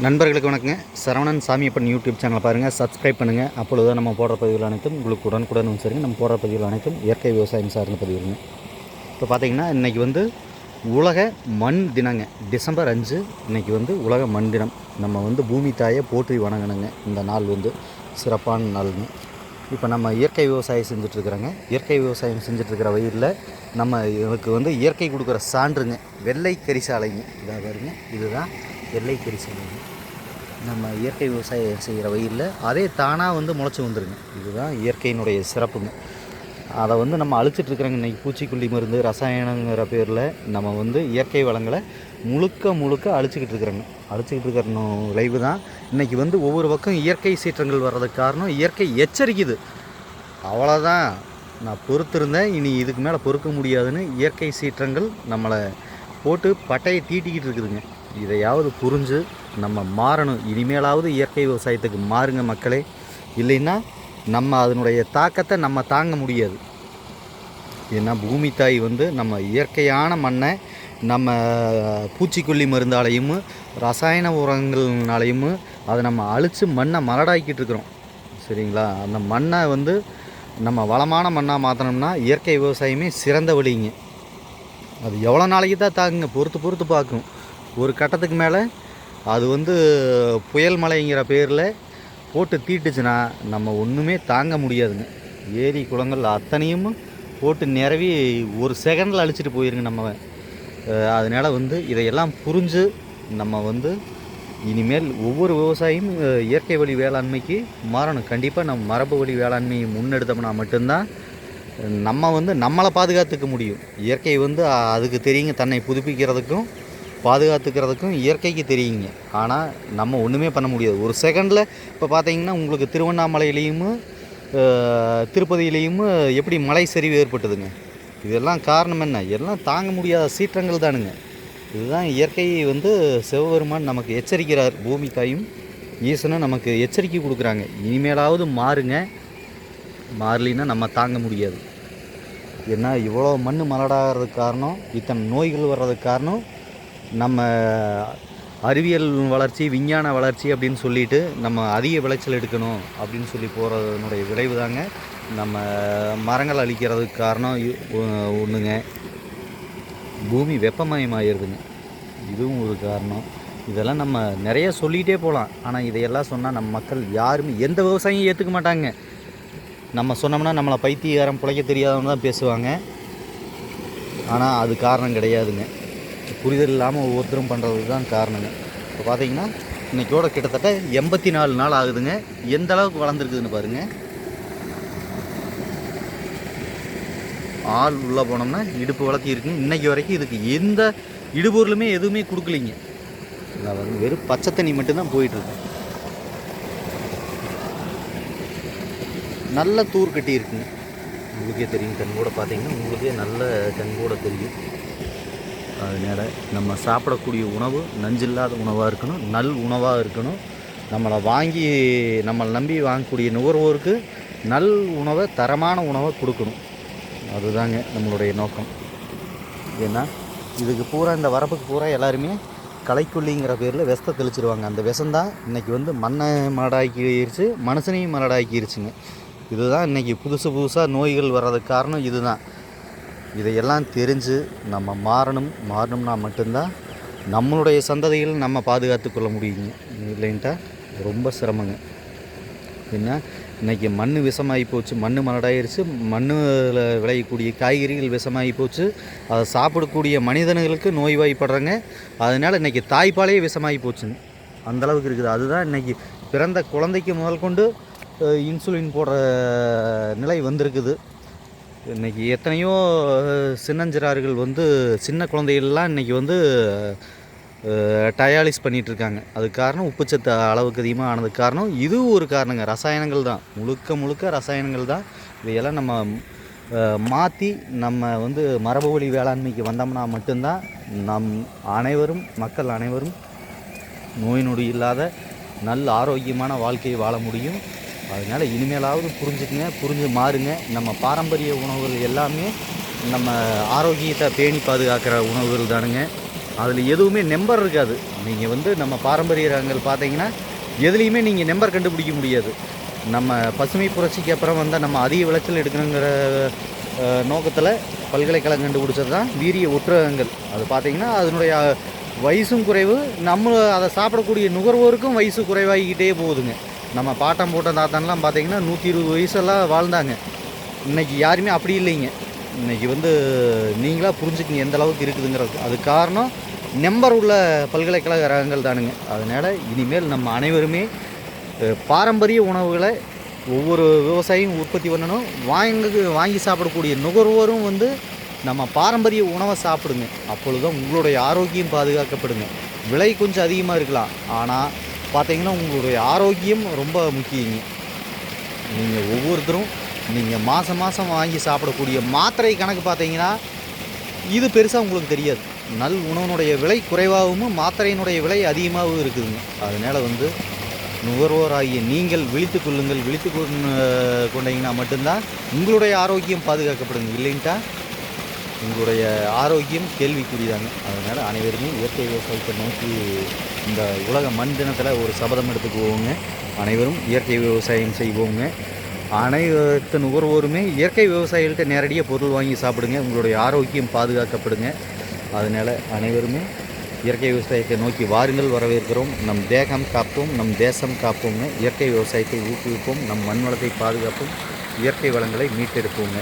நண்பர்களுக்கு வணக்கங்க. சரவணன் சாமியப்பன் யூடியூப் சேனலை பாருங்கள், சப்ஸ்கிரைப் பண்ணுங்கள். அப்பொழுது தான் நம்ம போடுற பதிவுகள் அனைத்தும் உங்களுக்கு உடனுக்குடன் சரிங்க. நம்ம போடுற பதிவுகள் அனைத்தும் இயற்கை விவசாயம் சார்ந்த பதிவுங்க. இப்போ பார்த்தீங்கன்னா இன்றைக்கி வந்து உலக மண் தினங்க. டிசம்பர் 5 இன்றைக்கி வந்து உலக மண் தினம். நம்ம வந்து பூமி தாயை போற்றி வணங்கணுங்க. இந்த நாள் வந்து சிறப்பான நாளுங்க. இப்போ நம்ம இயற்கை விவசாயம் செஞ்சிட்ருக்குறோங்க. இயற்கை விவசாயம் செஞ்சிட்ருக்கிற வயலில் நம்ம இதுக்கு வந்து இயற்கை கொடுக்குற சான்றுங்க வெள்ளை கரிசாலைங்க. இதாக பாருங்க, இதுதான் வெள்ளை கரிசாலைங்க. நம்ம இயற்கை விவசாயம் செய்கிற வயலில் அதே தானாக வந்து முளைச்சி வந்துருங்க. இதுதான் இயற்கையினுடைய சிறப்புங்க. அதை வந்து நம்ம அழிச்சிட்ருக்குறோங்க. இன்றைக்கி பூச்சிக்கொல்லி மருந்து ரசாயனங்கிற பேரில் நம்ம வந்து இயற்கை வளங்களை முழுக்க அழிச்சிக்கிட்டு இருக்கிற விளைவு தான் இன்றைக்கி வந்து ஒவ்வொரு பக்கம் இயற்கை சீற்றங்கள் வர்றதுக்கு காரணம் இயற்கை எச்சரிக்குது. அவ்வளோதான், நான் பொறுத்திருந்தேன், இனி இதுக்கு மேலே பொறுக்க முடியாதுன்னு இயற்கை சீற்றங்கள் நம்மளை போட்டு பட்டையை தீட்டிக்கிட்டு இருக்குதுங்க. இதையாவது புரிஞ்சு நம்ம மாறணும். இனிமேலாவது இயற்கை விவசாயத்துக்கு மாறுங்க மக்களே. இல்லைன்னா நம்ம அதனுடைய தாக்கத்தை நம்ம தாங்க முடியாது. ஏன்னா பூமி தாய் வந்து நம்ம இயற்கையான மண்ணை நம்ம பூச்சிக்கொல்லி மருந்தாலையும் ரசாயன உரங்கள்னாலையும் அதை நம்ம அழித்து மண்ணை மலடாக்கிட்டு இருக்கிறோம். சரிங்களா? அந்த மண்ணை வந்து நம்ம வளமான மண்ணாக மாற்றணும்னா இயற்கை விவசாயமே சிறந்த வழிங்க. அது எவ்வளோ நாளைக்கு தான் தாக்குங்க, பொறுத்து பார்க்கும். ஒரு கட்டத்துக்கு மேலே அது வந்து புயல் மழைங்கிற பேரில் போட்டு தீட்டுச்சுன்னா நம்ம ஒன்றுமே தாங்க முடியாதுங்க. ஏரி குளங்கள் அத்தனையும் போட்டு நிரவி ஒரு செகண்டில் அழிச்சிட்டு போயிருங்க நம்ம. அதனால் வந்து இதையெல்லாம் புரிஞ்சு நம்ம வந்து இனிமேல் ஒவ்வொரு விவசாயியும் இயற்கை வழி வேளாண்மைக்கு மாறணும். கண்டிப்பாக நம்ம மரபு வழி வேளாண்மையை முன்னெடுத்தோம்னா மட்டும்தான் நம்ம வந்து நம்மளை பாதுகாத்துக்க முடியும். இயற்கை வந்து அதுக்கு தெரியுங்க, தன்னை புதுப்பிக்கிறதுக்கும் பாதுகாத்துக்கிறதுக்கும் இயற்கைக்கு தெரியுங்க. ஆனால் நம்ம ஒன்றுமே பண்ண முடியாது. ஒரு செகண்டில் இப்போ பார்த்தீங்கன்னா உங்களுக்கு திருவண்ணாமலையிலையும் திருப்பதியிலையும் எப்படி மலை சரிவு ஏற்பட்டதுங்க. இதெல்லாம் காரணம் என்ன? எல்லாம் தாங்க முடியாத சீற்றங்கள் தானுங்க. இதுதான் இயற்கை வந்து சிவபெருமான் நமக்கு எச்சரிக்கிறார். பூமி தாயும் ஈசனும் நமக்கு எச்சரிக்கை கொடுக்குறாங்க. இனிமேலாவது மாறுங்க. மாறலின்னா நம்ம தாங்க முடியாது. ஏன்னா இவ்வளோ மண் மலடாகிறதுக்கு காரணம், இத்தனை நோய்கள் வர்றதுக்கு காரணம் நம்ம அறிவியல் வளர்ச்சி விஞ்ஞான வளர்ச்சி அப்படின்னு சொல்லிட்டு நம்ம அதிக விளைச்சல் எடுக்கணும் அப்படின்னு சொல்லி போகிறதுனுடைய விளைவு தாங்க நம்ம மரங்கள் அழிக்கிறதுக்கு காரணம். ஒன்றுங்க, பூமி வெப்பமயமாகிடுதுங்க, இதுவும் ஒரு காரணம். இதெல்லாம் நம்ம நிறைய சொல்லிகிட்டே போகலாம். ஆனால் இதையெல்லாம் சொன்னால் நம்ம மக்கள் யாருமே எந்த விவசாயியும் ஏற்றுக்க மாட்டாங்க. நம்ம சொன்னோம்னா நம்மளை பைத்தியகாரம் பிழைக்க தெரியாதவங்க தான் பேசுவாங்க. ஆனால் அது காரணம் கிடையாதுங்க. புரிதல் இல்லாமல் ஒவ்வொருத்தரும் பண்ணுறது தான் காரணங்க. இப்போ பார்த்தீங்கன்னா இன்றைக்கோட கிட்டத்தட்ட 84 நாள் ஆகுதுங்க. எந்த அளவுக்கு வளர்ந்துருக்குதுன்னு பாருங்கள். ஆள் உள்ளே போனோம்னா இடுப்பு வளர்த்தி இருக்குங்க. இன்றைக்கி வரைக்கும் இதுக்கு எந்த இடுபொருளுமே எதுவுமே கொடுக்கலிங்க. இல்லை வந்து வெறும் பச்சை தண்ணி மட்டும்தான் போயிட்டுருக்கு. நல்ல தூர் கட்டி இருக்குங்க. உங்களுக்கே தெரியும், கண்கூட பார்த்தீங்கன்னா உங்களுக்கே நல்ல கண்கூட தெரியும். அதனால் நம்ம சாப்பிடக்கூடிய உணவு நஞ்சில்லாத உணவாக இருக்கணும், நல் உணவாக இருக்கணும். நம்மளை நம்பி வாங்கக்கூடிய நுகர்வோருக்கு நல் உணவை தரமான உணவை கொடுக்கணும். அதுதாங்க நம்மளுடைய நோக்கம். ஏன்னா இதுக்கு பூரா இந்த வரப்புக்கு பூரா எல்லாருமே களைக்கொல்லிங்கிற பேரில் விஷத்தை தெளிச்சிருவாங்க. அந்த விஷம்தான் இன்றைக்கி வந்து மண்ணை மலடாக்கிடுச்சு, மனுஷனையும் மலடாக்கிடுச்சுங்க. இதுதான் இன்றைக்கி புதுசாக நோய்கள் வர்றதுக்கு காரணம் இதுதான். இதையெல்லாம் தெரிஞ்சு நம்ம மாறணும்னா மட்டும்தான் நம்மளுடைய சந்ததிகள் நம்ம பாதுகாத்து கொள்ள முடியுங்க. இல்லைன்ட்டா ரொம்ப சிரமங்க. ஏன்னா இன்றைக்கி மண் விஷமாகி போச்சு, மண் மலடாயிருச்சு, மண்ணில் விளையக்கூடிய காய்கறிகள் விஷமாகி போச்சு. அதை சாப்பிடக்கூடிய மனிதர்களுக்கு நோய்வாய்ப்படுறாங்க. அதனால் இன்றைக்கி தாய்ப்பாலே விஷமாகி போச்சுங்க. அந்தளவுக்கு இருக்குது. அதுதான் இன்றைக்கி பிறந்த குழந்தைக்கு முதல் கொண்டு இன்சுலின் போடுற நிலை வந்திருக்குது. இன்றைக்கி எத்தனையோ சின்னஞ்சிறார்கள் வந்து சின்ன குழந்தைகள்லாம் இன்றைக்கி வந்து டயாலிஸ் பண்ணிகிட்ருக்காங்க. அதுக்கு காரணம் உப்புச்சத்து அளவுக்கு அதிகமாக ஆனதுக்கு காரணம் இதுவும் ஒரு காரணங்க. ரசாயனங்கள் தான், முழுக்க ரசாயனங்கள் தான். இதையெல்லாம் நம்ம மாற்றி நம்ம வந்து மரபு வழி வேளாண்மைக்கு வந்தோம்னா மட்டும்தான் மக்கள் அனைவரும் நோய் நொடி இல்லாத நல்ல ஆரோக்கியமான வாழ்க்கையை வாழ முடியும். அதனால் இனிமேலாவது புரிஞ்சு மாறுங்க. நம்ம பாரம்பரிய உணவுகள் எல்லாமே நம்ம ஆரோக்கியத்தை பேணி பாதுகாக்கிற உணவுகள் தானுங்க. அதில் எதுவுமே நம்பர் இருக்காது. நீங்கள் வந்து நம்ம பாரம்பரிய ரகங்கள் பார்த்தீங்கன்னா எதுலேயுமே நீங்கள் நம்பர் கண்டுபிடிக்க முடியாது. நம்ம பசுமை புரட்சிக்கு அப்புறம் வந்து நம்ம அதிக விளைச்சல் எடுக்கணுங்கிற நோக்கத்தில் பல்கலைக்கழகம் கண்டுபிடிச்சது தான் வீரிய ஒற்றகங்கள். அது பார்த்திங்கன்னா அதனுடைய வயசும் குறைவு, நம்ம அதை சாப்பிடக்கூடிய நுகர்வோருக்கும் வயசு குறைவாகிக்கிட்டே போகுதுங்க. நம்ம பாட்டம் போட்ட தாத்தான்லாம் பார்த்திங்கன்னா 120 வயசெல்லாம் வாழ்ந்தாங்க. இன்றைக்கி யாருமே அப்படி இல்லைங்க. இன்றைக்கி வந்து நீங்களாக புரிஞ்சுக்கிங்க எந்த அளவுக்கு இருக்குதுங்கிறது. அது காரணம் நம்பர் உள்ள பல்கலைக்கழக ரகங்கள் தானுங்க. அதனால் இனிமேல் நம்ம அனைவருமே பாரம்பரிய உணவுகளை ஒவ்வொரு விவசாயியும் உற்பத்தி பண்ணணும். வாங்கி சாப்பிடக்கூடிய நுகர்வோரும் வந்து நம்ம பாரம்பரிய உணவை சாப்பிடுங்க. அப்பொழுதுதான் உங்களுடைய ஆரோக்கியம் பாதுகாக்கப்படுங்க. விலை கொஞ்சம் அதிகமாக இருக்கலாம், ஆனால் பார்த்திங்கன்னா உங்களுடைய ஆரோக்கியம் ரொம்ப முக்கியங்க. நீங்கள் ஒவ்வொருத்தரும் நீங்கள் மாதம் வாங்கி சாப்பிடக்கூடிய மாத்திரை கணக்கு பார்த்தீங்கன்னா இது பெருசாக உங்களுக்கு தெரியாது. நல் உணவினுடைய விலை குறைவாகவும் மாத்திரையினுடைய விலை அதிகமாகவும் இருக்குதுங்க. அதனால் வந்து நுகர்வோராகிய நீங்கள் விழித்து கொள்ளுங்கள். கொண்டீங்கன்னா மட்டும்தான் உங்களுடைய ஆரோக்கியம் பாதுகாக்கப்படுங்க. இல்லைன்ட்டா உங்களுடைய ஆரோக்கியம் கேள்விக்குரியதாங்க. அதனால் அனைவருமே இயற்கை விவசாயத்தை நோக்கி இந்த உலக மண் தினத்தில் ஒரு சபதம் எடுத்துக்குவோங்க. அனைவரும் இயற்கை விவசாயம் செய்வோங்க. அனைத்து நுகர்வோருமே இயற்கை விவசாயிகள்கிட்ட நேரடியாக பொருள் வாங்கி சாப்பிடுங்க. உங்களுடைய ஆரோக்கியம் பாதுகாக்கப்படுங்க. அதனால் அனைவருமே இயற்கை விவசாயத்தை நோக்கி வாருங்கள், வரவேற்கிறோம். நம் தேகம் காப்போம், நம் தேசம் காப்போங்க. இயற்கை விவசாயத்தை ஊக்குவிப்போம், நம் மண் வளத்தை பாதுகாப்போம், இயற்கை வளங்களை மீட்டெடுப்போங்க.